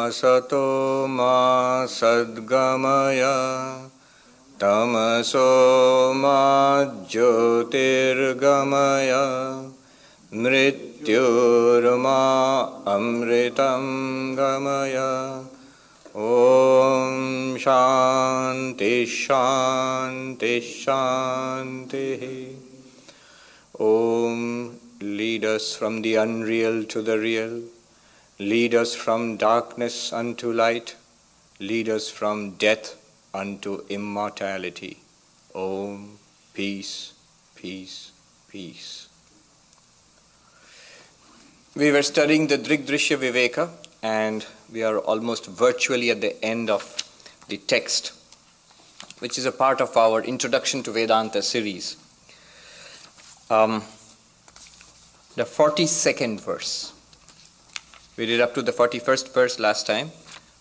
Asato ma sadgamaya tamaso ma jyotirgamaya mrityurma amritam gamaya. Om Shanti Shanti Shanti. Om, lead us from the unreal to the real. Lead us from darkness unto light. Lead us from death unto immortality. Om, peace, peace, peace. We were studying the Drik Drrishya Viveka, and we are almost virtually at the end of the text, which is a part of our Introduction to Vedanta series. The 42nd verse. We did up to the 41st verse last time.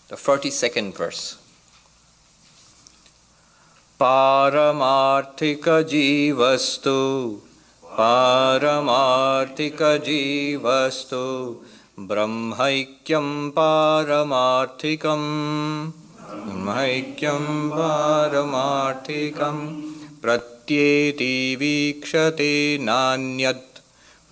The 42nd verse. Paramarthika jivastu, Paramarthika jivastu, Brahmaikyam Paramarthikam, Brahmaikyam Paramarthikam, Pratyeti vikshate nanyat,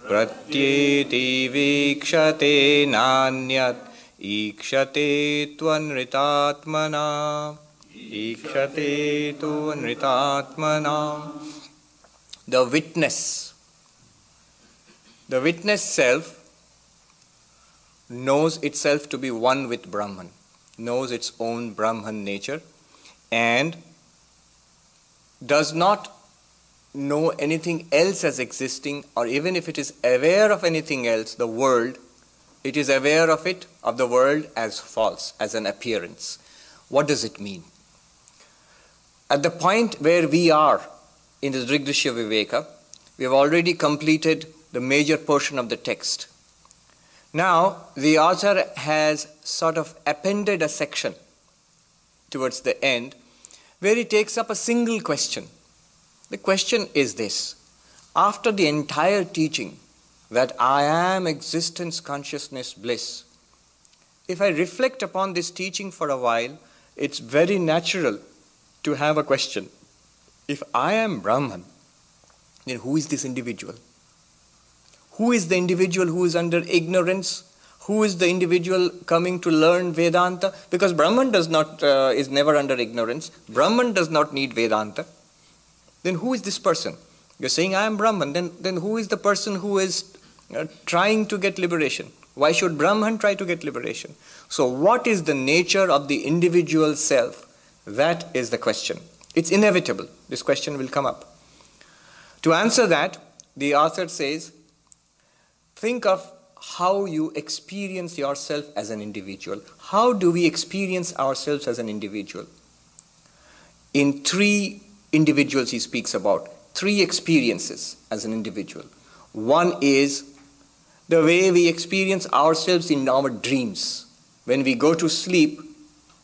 Pratyeti vikshate nanyat, Ikshate tvanritatmana, Ikshate tvanritatmana. The witness self knows itself to be one with Brahman, knows its own Brahman nature, and does not know anything else as existing, or even if it is aware of anything else, the world, it is aware of it, of the world, as false, as an appearance. What does it mean? At the point where we are in the Drik Drrishya Viveka, we have already completed the major portion of the text. Now, the author has sort of appended a section towards the end where he takes up a single question. The question is this: after the entire teaching that I am existence, consciousness, bliss, if I reflect upon this teaching for a while, it's very natural to have a question. If I am Brahman, then who is this individual? Who is the individual who is under ignorance? Who is the individual coming to learn Vedanta? Because Brahman is never under ignorance. Brahman does not need Vedanta. Then who is this person? You're saying I am Brahman. Then who is the person who is trying to get liberation? Why should Brahman try to get liberation? So what is the nature of the individual self? That is the question. It's inevitable. This question will come up. To answer that, the author says, think of how you experience yourself as an individual. How do we experience ourselves as an individual? In three individuals he speaks about, three experiences as an individual. One is the way we experience ourselves in our dreams. When we go to sleep,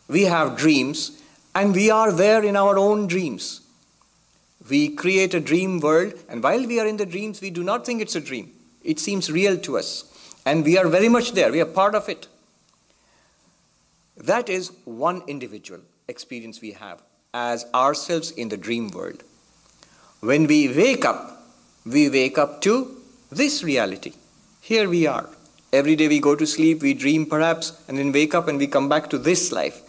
we have dreams, and we are there in our own dreams. We create a dream world, and while we are in the dreams, we do not think it's a dream. It seems real to us, and we are very much there. We are part of it. That is one individual experience we have as ourselves in the dream world. When we wake up to this reality. Here we are. Every day we go to sleep, we dream perhaps, and then wake up and we come back to this life.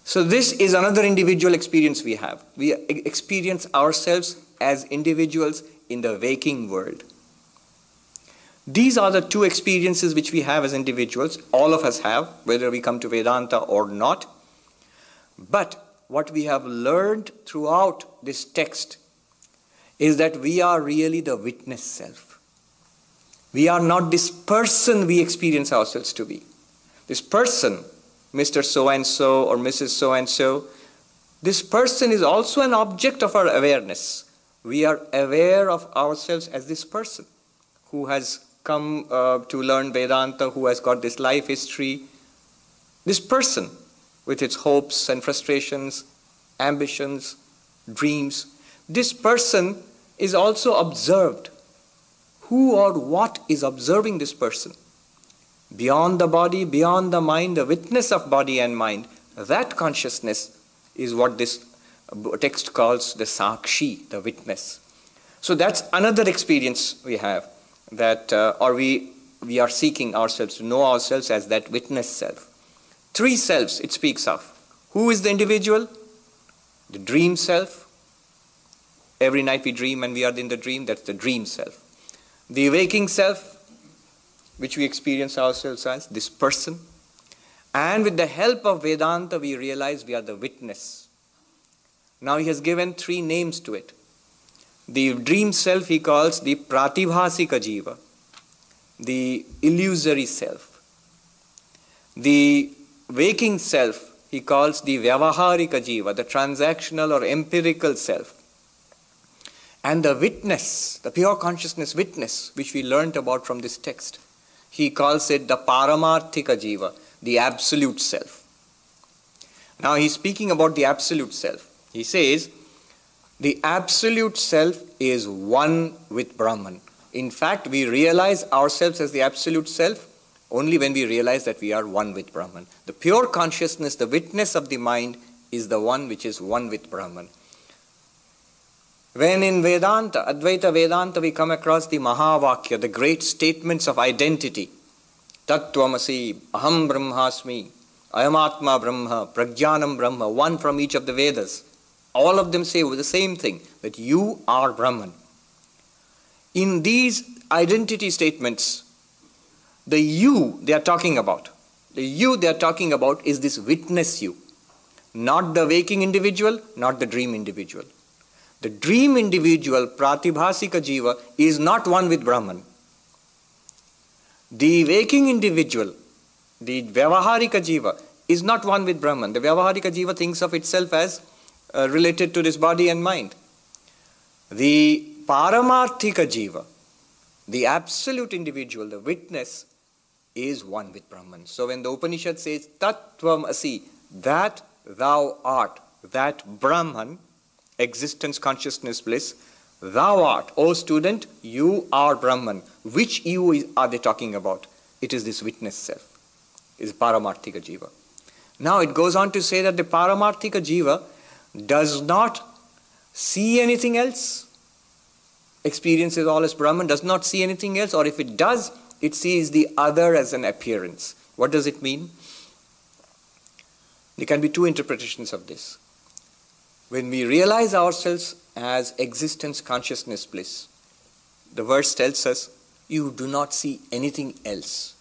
So this is another individual experience we have. We experience ourselves as individuals in the waking world. These are the two experiences which we have as individuals. All of us have, whether we come to Vedanta or not. But what we have learned throughout this text is that we are really the witness self. We are not this person we experience ourselves to be. This person, Mr. So-and-so or Mrs. So-and-so, this person is also an object of our awareness. We are aware of ourselves as this person who has come to learn Vedanta, who has got this life history. This person with its hopes and frustrations, ambitions, dreams. This person is also observed. Who or what is observing this person? beyond the body, beyond the mind, the witness of body and mind, that consciousness is what this text calls the sakshi, the witness. So that's another experience we have, that we are seeking ourselves, to know ourselves as that witness self. Three selves it speaks of. Who is the individual? The dream self. Every night we dream and we are in the dream, that's the dream self. The waking self, which we experience ourselves as, this person. And with the help of Vedanta, we realize we are the witness. Now he has given three names to it. The dream self he calls the pratibhasika jiva, the illusory self. The waking self he calls the vyavaharika jiva, the transactional or empirical self. And the witness, the pure consciousness witness, which we learnt about from this text, he calls it the paramarthika jiva, the absolute self. Now he's speaking about the absolute self. He says, the absolute self is one with Brahman. In fact, we realize ourselves as the absolute self only when we realize that we are one with Brahman. The pure consciousness, the witness of the mind, is the one which is one with Brahman. When in Vedanta, Advaita Vedanta, we come across the Mahavakya, the great statements of identity, Tattvamasi, Aham Brahmasmi, Ayamatma Brahma, Prajnanam Brahma, one from each of the Vedas. All of them say the same thing, that you are Brahman. In these identity statements, the you they are talking about, is this witness you. Not the waking individual, not the dream individual. The dream individual, pratibhasika jiva, is not one with Brahman. The waking individual, the vyavaharika jiva, is not one with Brahman. The vyavaharika jiva thinks of itself as related to this body and mind. The paramarthika jiva, the absolute individual, the witness, is one with Brahman. So when the Upanishad says, Tattvam asi, that thou art, that Brahman, existence, consciousness, bliss, thou art, O student, you are Brahman. Which you are they talking about? It is this witness self, is paramarthika jiva. Now it goes on to say that the paramarthika jiva does not see anything else, experiences all as Brahman, does not see anything else, or if it does, it sees the other as an appearance. What does it mean? There can be two interpretations of this. When we realize ourselves as existence, consciousness, bliss, the verse tells us, you do not see anything else.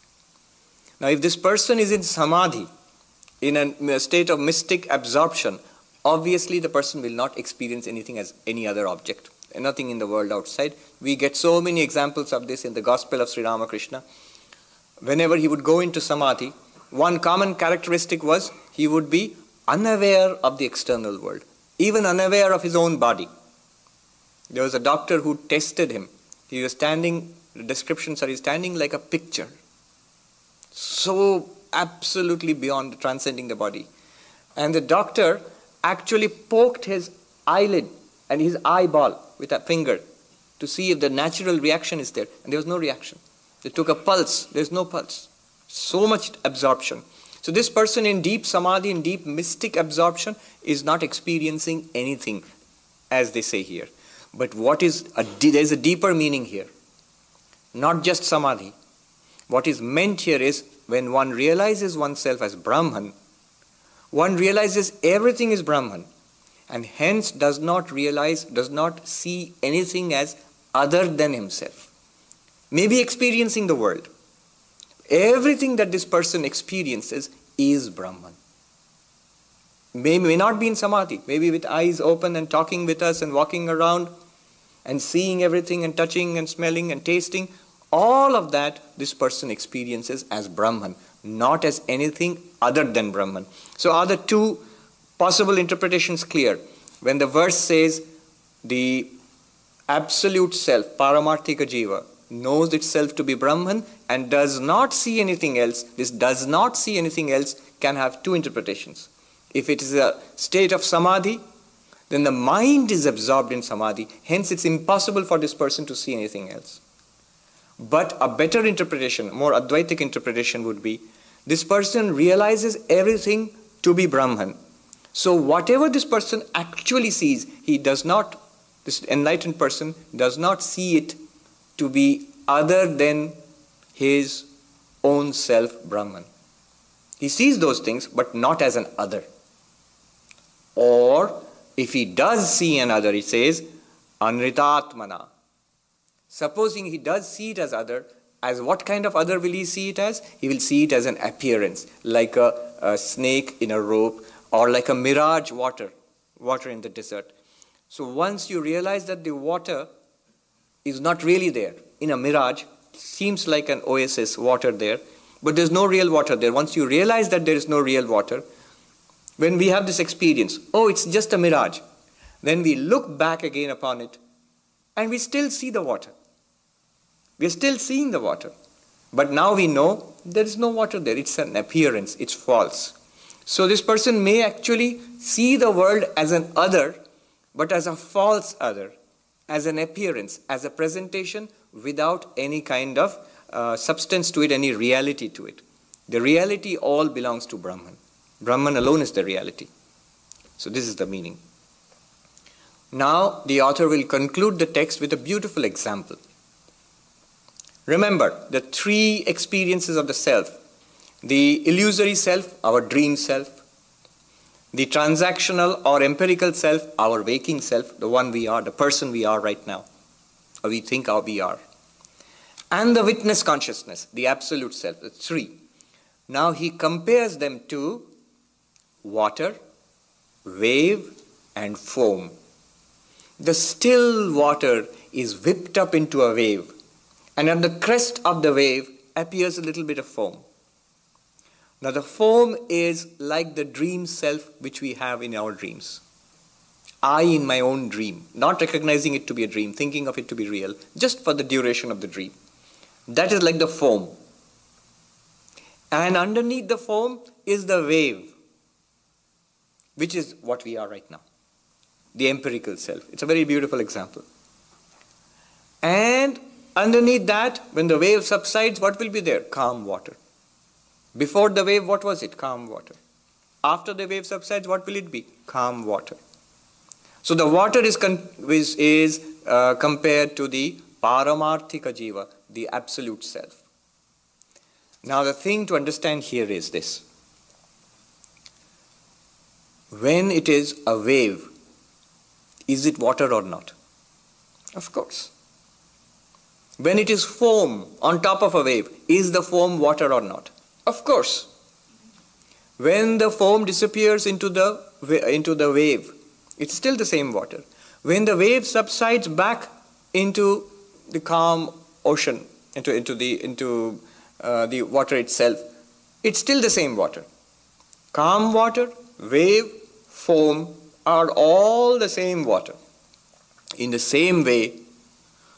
Now if this person is in samadhi, in a state of mystic absorption, obviously the person will not experience anything as any other object, nothing in the world outside. We get so many examples of this in the Gospel of Sri Ramakrishna. Whenever he would go into samadhi, one common characteristic was he would be unaware of the external world, even unaware of his own body. There was a doctor who tested him. He was standing, the descriptions are he's standing like a picture, so absolutely beyond transcending the body. And the doctor actually poked his eyelid and his eyeball with a finger to see if the natural reaction is there. And there was no reaction. They took a pulse. There's no pulse. So much absorption. So this person in deep samadhi, in deep mystic absorption, is not experiencing anything, as they say here. But there's a deeper meaning here. Not just samadhi. What is meant here is when one realizes oneself as Brahman, one realizes everything is Brahman, and hence does not see anything as other than himself. Maybe experiencing the world. Everything that this person experiences is Brahman. May not be in samadhi, maybe with eyes open and talking with us and walking around and seeing everything and touching and smelling and tasting. All of that this person experiences as Brahman, not as anything other than Brahman. So are the two possible interpretations clear? When the verse says the absolute self, paramarthika jiva, knows itself to be Brahman and does not see anything else, this does not see anything else can have two interpretations. If it is a state of samadhi, then the mind is absorbed in samadhi, hence it's impossible for this person to see anything else. But a better interpretation, more Advaitic interpretation would be, this person realizes everything to be Brahman. So whatever this person actually sees, this enlightened person does not see it to be other than his own self, Brahman. He sees those things, but not as an other. Or, if he does see another, he says, anritatmana. Supposing he does see it as other, as what kind of other will he see it as? He will see it as an appearance, like a snake in a rope, or like a mirage water in the desert. So once you realize that the water is not really there, in a mirage, seems like an oasis, water there, but there's no real water there. Once you realize that there is no real water, when we have this experience, oh, it's just a mirage, then we look back again upon it, and we still see the water. We're still seeing the water. But now we know there is no water there. It's an appearance. It's false. So this person may actually see the world as an other, but as a false other, as an appearance, as a presentation without any kind of substance to it, any reality to it. The reality all belongs to Brahman. Brahman alone is the reality. So this is the meaning. Now the author will conclude the text with a beautiful example. Remember the three experiences of the self. The illusory self, our dream self. The transactional or empirical self, our waking self, the one we are, the person we are right now, or we think we are. And the witness consciousness, the absolute self, the three. Now he compares them to water, wave, and foam. The still water is whipped up into a wave, and on the crest of the wave appears a little bit of foam. Now the foam is like the dream self which we have in our dreams. I in my own dream, not recognizing it to be a dream, thinking of it to be real, just for the duration of the dream. That is like the foam. And underneath the foam is the wave, which is what we are right now. The empirical self. It's a very beautiful example. And underneath that, when the wave subsides, what will be there? Calm water. Before the wave, what was it? Calm water. After the wave subsides, what will it be? Calm water. So the water is compared to the paramarthika jiva, the absolute self. Now the thing to understand here is this. When it is a wave, is it water or not? Of course. When it is foam on top of a wave, is the foam water or not? Of course. When the foam disappears into the wave, it's still the same water. When the wave subsides back into the calm ocean, into the water itself, it's still the same water. Calm water, wave, foam are all the same water. In the same way,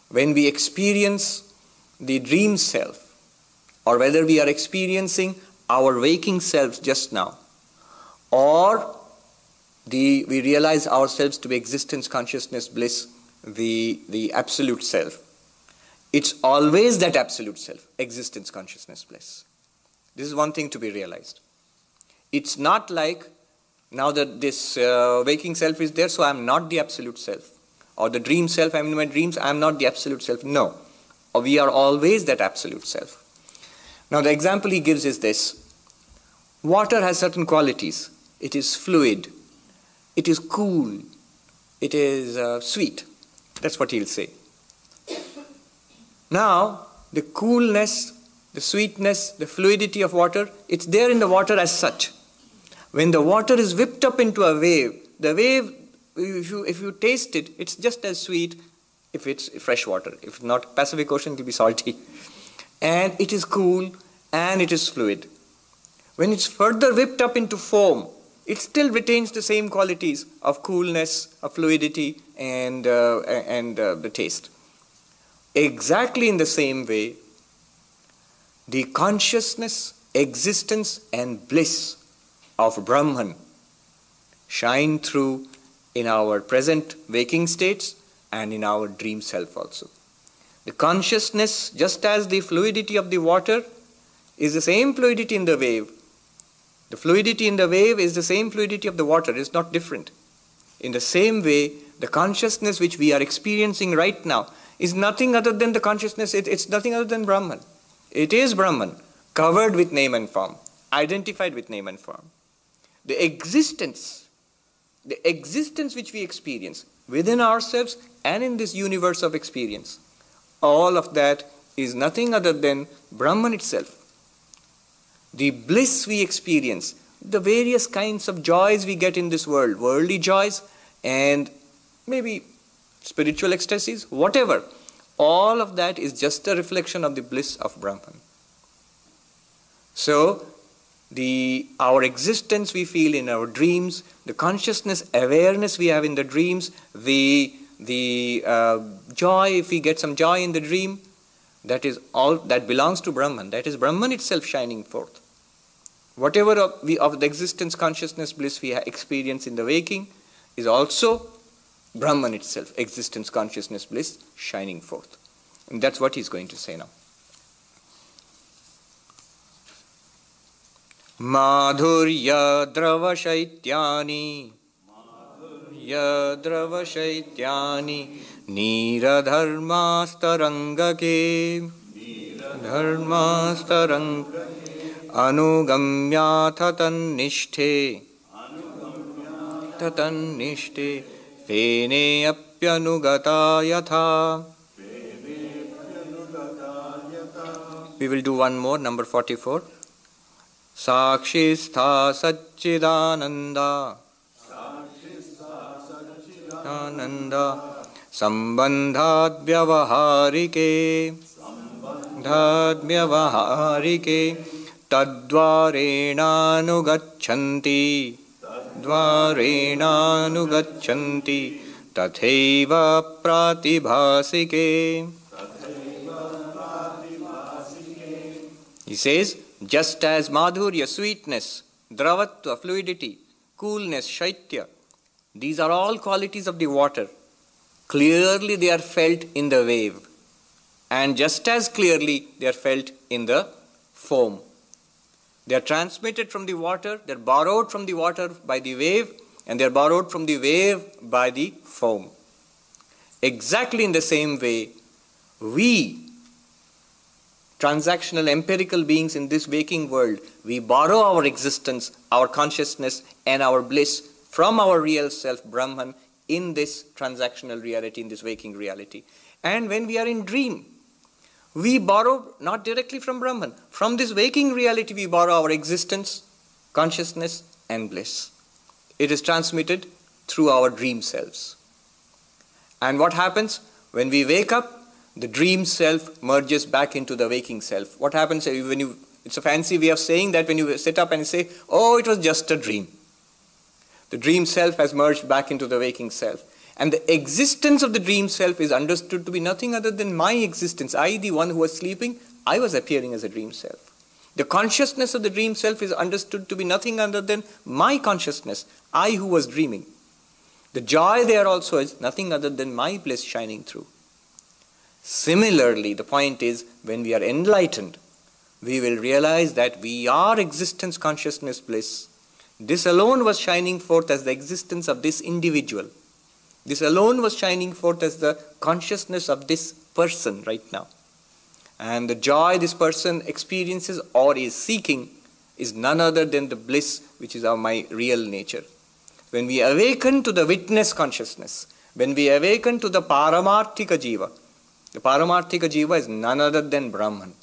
when we experience the dream self, or whether we are experiencing our waking selves just now, or we realize ourselves to be existence, consciousness, bliss, the absolute self, it's always that absolute self, existence, consciousness, bliss. This is one thing to be realized. It's not like now that this waking self is there, so I am not the absolute self. Or the dream self, I am in my dreams, I am not the absolute self. No. Or we are always that absolute self. Now the example he gives is this. Water has certain qualities. It is fluid. It is cool. It is sweet. That's what he'll say. Now, the coolness, the sweetness, the fluidity of water, it's there in the water as such. When the water is whipped up into a wave, the wave, if you taste it, it's just as sweet if it's fresh water. If not Pacific Ocean, it will be salty. And it is cool and it is fluid. When it's further whipped up into foam, it still retains the same qualities of coolness, of fluidity, and the taste. Exactly in the same way, the consciousness, existence, and bliss of Brahman shine through in our present waking states and in our dream self also. The consciousness, just as the fluidity of the water is the same fluidity in the wave. The fluidity in the wave is the same fluidity of the water, it's not different. In the same way, the consciousness which we are experiencing right now is nothing other than the consciousness, it's nothing other than Brahman. It is Brahman, covered with name and form, identified with name and form. The existence which we experience within ourselves and in this universe of experience, all of that is nothing other than Brahman itself. The bliss we experience, the various kinds of joys we get in this world, worldly joys and maybe spiritual ecstasies, whatever, all of that is just a reflection of the bliss of Brahman. So, our existence we feel in our dreams, the consciousness, awareness we have in the dreams, the joy, if we get some joy in the dream, that is all that belongs to Brahman. That is Brahman itself shining forth. Whatever of the existence, consciousness, bliss we experience in the waking is also Brahman itself, existence, consciousness, bliss shining forth. And that's what he's going to say now. Madhurya drava shaityani Yadrava Shaityani Nira Dharmastarangake Anugamya Tatannishte Vene Apyanugata Yatha. We will do one more, number 44. Sakshistha Satchidananda Ananda Sambandhat Vyavaharike Tadvarenanugachanti Tatheva Pratibhasike. He says, just as madhurya, sweetness, dravatva, fluidity, coolness, shaitya, these are all qualities of the water. Clearly they are felt in the wave. And just as clearly they are felt in the foam. They are transmitted from the water, they are borrowed from the water by the wave, and they are borrowed from the wave by the foam. Exactly in the same way, we, transactional empirical beings in this waking world, we borrow our existence, our consciousness, and our bliss from our real self, Brahman, in this transactional reality, in this waking reality. And when we are in dream, we borrow not directly from Brahman. From this waking reality, we borrow our existence, consciousness, and bliss. It is transmitted through our dream selves. And what happens? When we wake up, the dream self merges back into the waking self. What happens when you, it's a fancy way of saying that when you sit up and say, oh, it was just a dream. The dream self has merged back into the waking self. And the existence of the dream self is understood to be nothing other than my existence. I, the one who was sleeping, I was appearing as a dream self. The consciousness of the dream self is understood to be nothing other than my consciousness, I who was dreaming. The joy there also is nothing other than my bliss shining through. Similarly, the point is, when we are enlightened, we will realize that we are existence, consciousness, bliss. This alone was shining forth as the existence of this individual. This alone was shining forth as the consciousness of this person right now. And the joy this person experiences or is seeking is none other than the bliss which is of my real nature. When we awaken to the witness consciousness, when we awaken to the Paramarthika Jiva, the Paramarthika Jiva is none other than Brahman.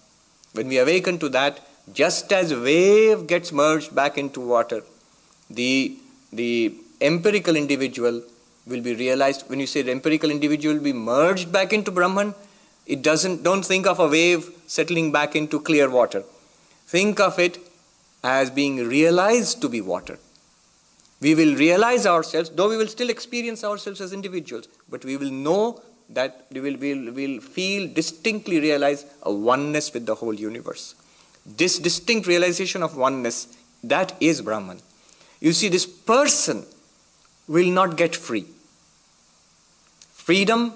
When we awaken to that, just as wave gets merged back into water, the empirical individual will be realized. When you say the empirical individual will be merged back into Brahman, don't think of a wave settling back into clear water. Think of it as being realized to be water. We will realize ourselves, though we will still experience ourselves as individuals, but we will know that we will feel, distinctly realize a oneness with the whole universe. This distinct realization of oneness, that is Brahman. You see, this person will not get free. Freedom,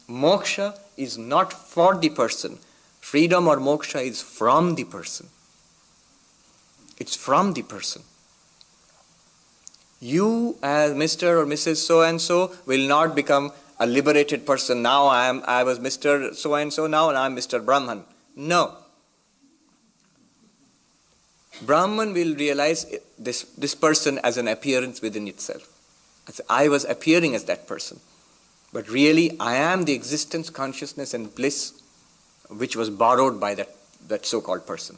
moksha, is not for the person. Freedom or moksha is from the person. It's from the person. You as Mr. or Mrs. So-and-so will not become a liberated person. Now I was Mr. So-and-so now and I'm Mr. Brahman. No. Brahman will realize this person as an appearance within itself. As I was appearing as that person. But really I am the existence, consciousness and bliss which was borrowed by that so-called person.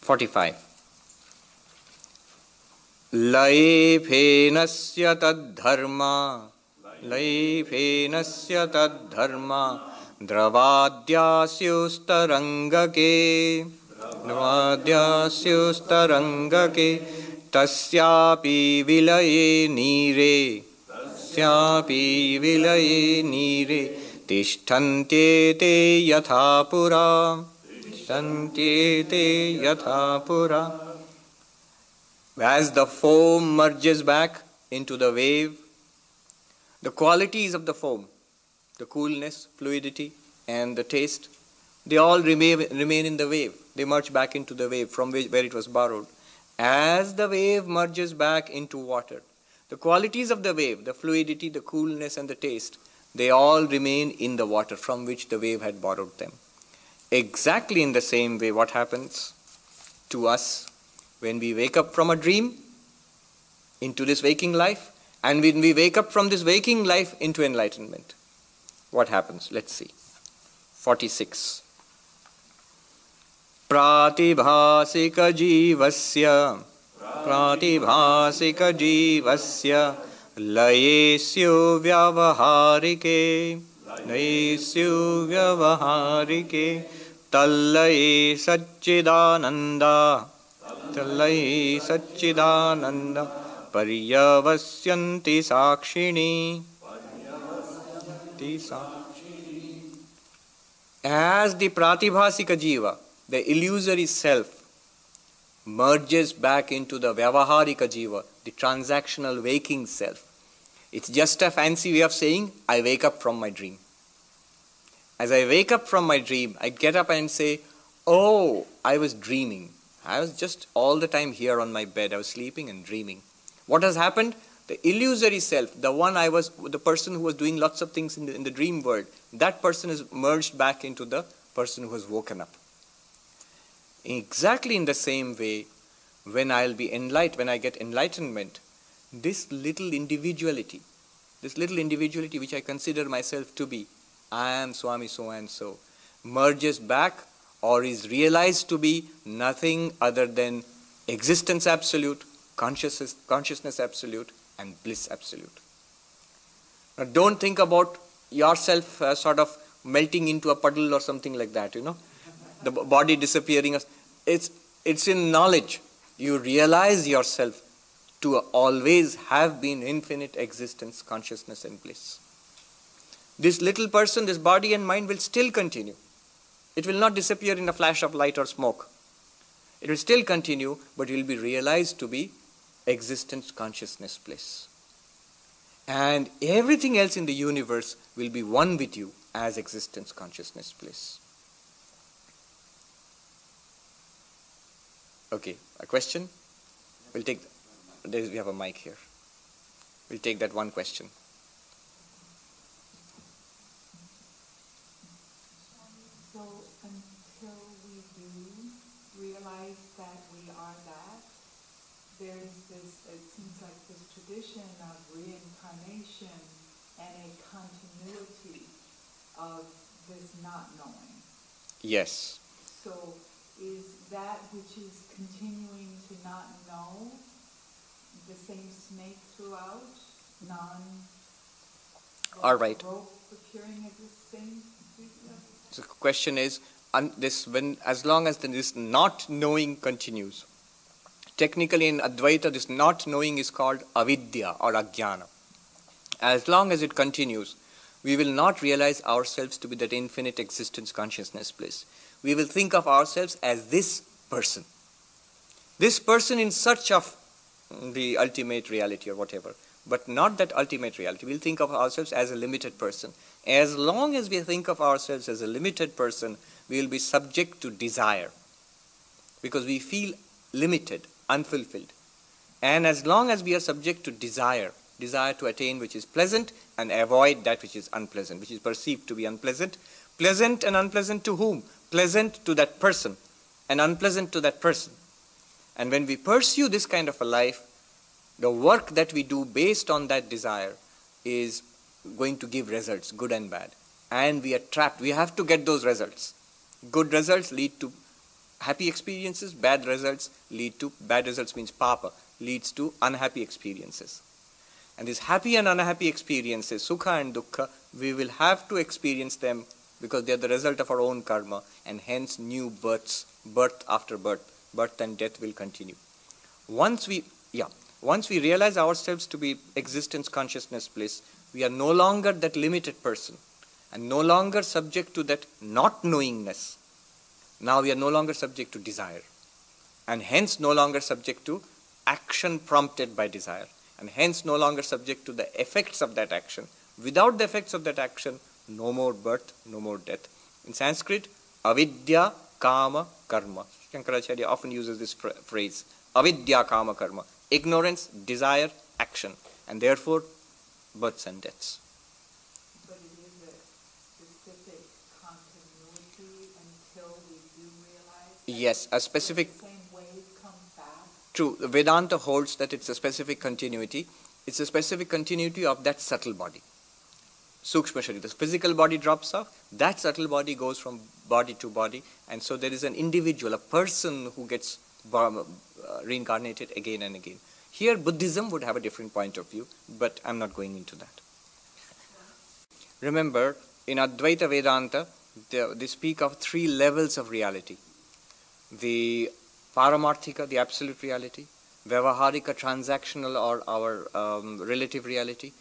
45. Laye phenasya tad dharma dravadyasyoustarangake tasyapi vilaye nire tishtante te yatha pura. As the foam merges back into the wave, the qualities of the foam, the coolness, fluidity, and the taste, they all remain in the wave. They merge back into the wave from where it was borrowed. As the wave merges back into water, the qualities of the wave, the fluidity, the coolness, and the taste, they all remain in the water from which the wave had borrowed them. Exactly in the same way, what happens to us when we wake up from a dream into this waking life, and when we wake up from this waking life into enlightenment? What happens? Let's see. 46. Pratibhasika jivasya layesyo vyavaharike tallaye satchidananda paryavasyanti sakshini. As the pratibhasika jiva, the illusory self, merges back into the vyavaharika jiva, the transactional waking self. It's just a fancy way of saying, I wake up from my dream. As I wake up from my dream, I get up and say, oh, I was dreaming. I was just all the time here on my bed. I was sleeping and dreaming. What has happened? The illusory self, the person who was doing lots of things in the dream world, that person is merged back into the person who has woken up. Exactly in the same way, when I get enlightenment, this little individuality which I consider myself to be, I am Swami so-and-so, merges back or is realized to be nothing other than existence absolute, consciousness absolute, and bliss absolute. Now don't think about yourself sort of melting into a puddle or something like that, the body disappearing. It's in knowledge. You realize yourself to always have been infinite existence, consciousness and bliss. This little person, this body and mind will still continue. It will not disappear in a flash of light or smoke. It will still continue, but it will be realized to be existence, consciousness, bliss. And everything else in the universe will be one with you as existence, consciousness, bliss. Okay, a question? We have a mic here. We'll take that one question. So until we do realize that we are that, there's this, it seems like this tradition of reincarnation and a continuity of this not knowing. Yes. So is that which is continuing to not know the same snake throughout? All right. Rope appearing at the same? So the question is, as long as this not knowing continues, technically in Advaita this not knowing is called avidya or ajnana. As long as it continues, we will not realize ourselves to be that infinite existence, consciousness, bliss. We will think of ourselves as this person in search of the ultimate reality or whatever. but not that ultimate reality. We'll think of ourselves as a limited person. As long as we think of ourselves as a limited person, we will be subject to desire, because we feel limited, unfulfilled. And as long as we are subject to desire to attain which is pleasant and avoid that which is unpleasant, which is perceived to be unpleasant. Pleasant and unpleasant to whom? Pleasant to that person and unpleasant to that person. And when we pursue this kind of a life, the work that we do based on that desire is going to give results, good and bad. And we are trapped. We have to get those results. Good results lead to happy experiences, bad results means papa, leads to unhappy experiences. And these happy and unhappy experiences, sukha and dukkha, we will have to experience them because they are the result of our own karma, and hence new births, birth after birth and death will continue. Once we realize ourselves to be existence, consciousness, bliss, we are no longer that limited person and no longer subject to that not knowingness. Now we are no longer subject to desire, and hence no longer subject to action prompted by desire, and hence no longer subject to the effects of that action. Without the effects of that action, no more birth, no more death. In Sanskrit, avidya kama karma. Shankaracharya often uses this phrase, avidya kama karma. Ignorance, desire, action, and therefore births and deaths. But it is a specific continuity until we do realize that yes, a specific... the same wave comes back. True, Vedanta holds that it's a specific continuity. It's a specific continuity of that subtle body. Sukshma Sharira, the physical body drops off, that subtle body goes from body to body, and so there is an individual, a person who gets reincarnated again and again. Here Buddhism would have a different point of view, but I'm not going into that. Remember, in Advaita Vedanta, they speak of 3 levels of reality. The Paramarthika, the absolute reality, Vyavaharika, transactional or our relative reality,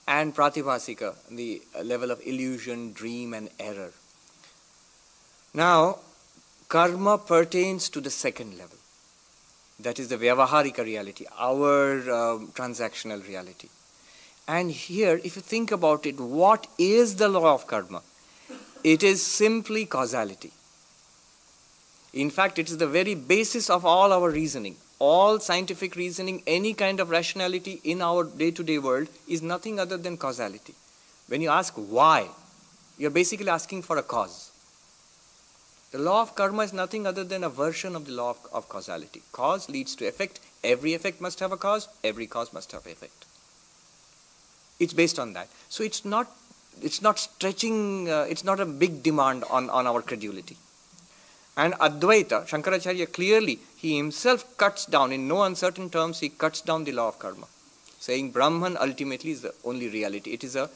and Pratibhasika, the level of illusion, dream and error. Now, karma pertains to the second level. That is the Vyavaharika reality, our transactional reality. And here, if you think about it, what is the law of karma? It is simply causality. In fact, it is the very basis of all our reasoning. All scientific reasoning, any kind of rationality in our day-to-day world is nothing other than causality. When you ask why, you're basically asking for a cause. The law of karma is nothing other than a version of the law of causality. Cause leads to effect. Every effect must have a cause. Every cause must have effect. It's based on that. So it's not stretching, it's not a big demand on our credulity. And Advaita, Shankaracharya clearly, he himself cuts down, in no uncertain terms, he cuts down the law of karma, saying Brahman ultimately is the only reality. It is a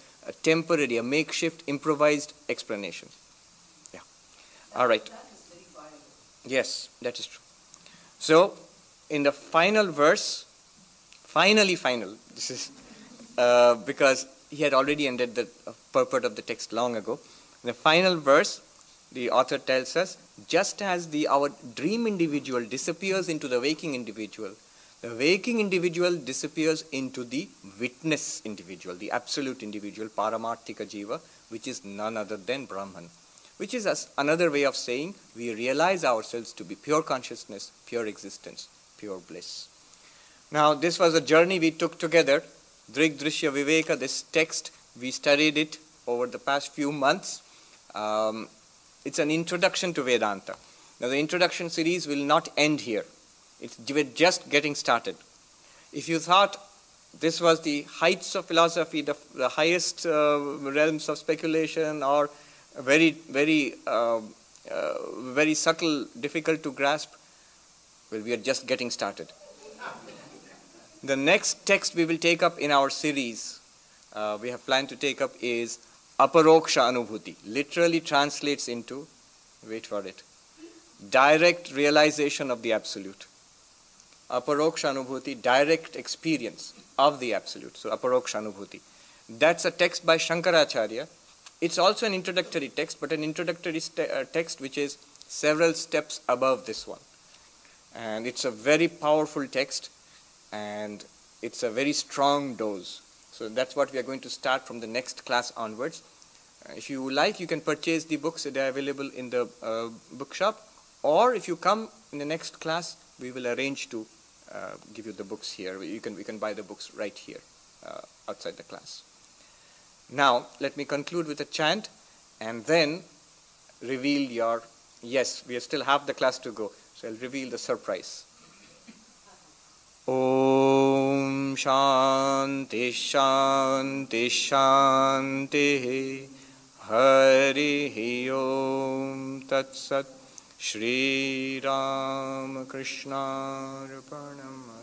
temporary, a makeshift, improvised explanation. Yeah. All right. That is very viable. Yes, that is true. So, in the final verse, final, this is because he had already ended the purport of the text long ago. In the final verse, the author tells us, just as our dream individual disappears into the waking individual, the waking individual disappears into the witness individual, the absolute individual, Paramarthika Jiva, which is none other than Brahman. Which is another way of saying we realize ourselves to be pure consciousness, pure existence, pure bliss. Now, this was a journey we took together. Drik Drrishya Viveka, this text, we studied it over the past few months. It's an introduction to Vedanta. Now, the introduction series will not end here. We're just getting started. If you thought this was the heights of philosophy, the highest realms of speculation, or very subtle, difficult to grasp, well, we are just getting started. The next text we will take up in our series, we have planned to take up, is Aparoksha Anubhuti. Literally translates into, wait for it, direct realization of the Absolute. Aparoksha Anubhuti, direct experience of the Absolute. So Aparoksha Anubhuti. That's a text by Shankaracharya. It's also an introductory text, but an introductory text which is several steps above this one. And it's a very powerful text, and it's a very strong dose. So that's what we are going to start from the next class onwards. If you like, you can purchase the books. They are available in the bookshop. Or if you come in the next class, we will arrange to give you the books here. We can buy the books right here outside the class. Now, let me conclude with a chant and then reveal your... Yes, we still have the class to go. So I'll reveal the surprise. Om Shanti Shanti Shanti Hari Om Tat Sat Shri Ram Krishna Arpanam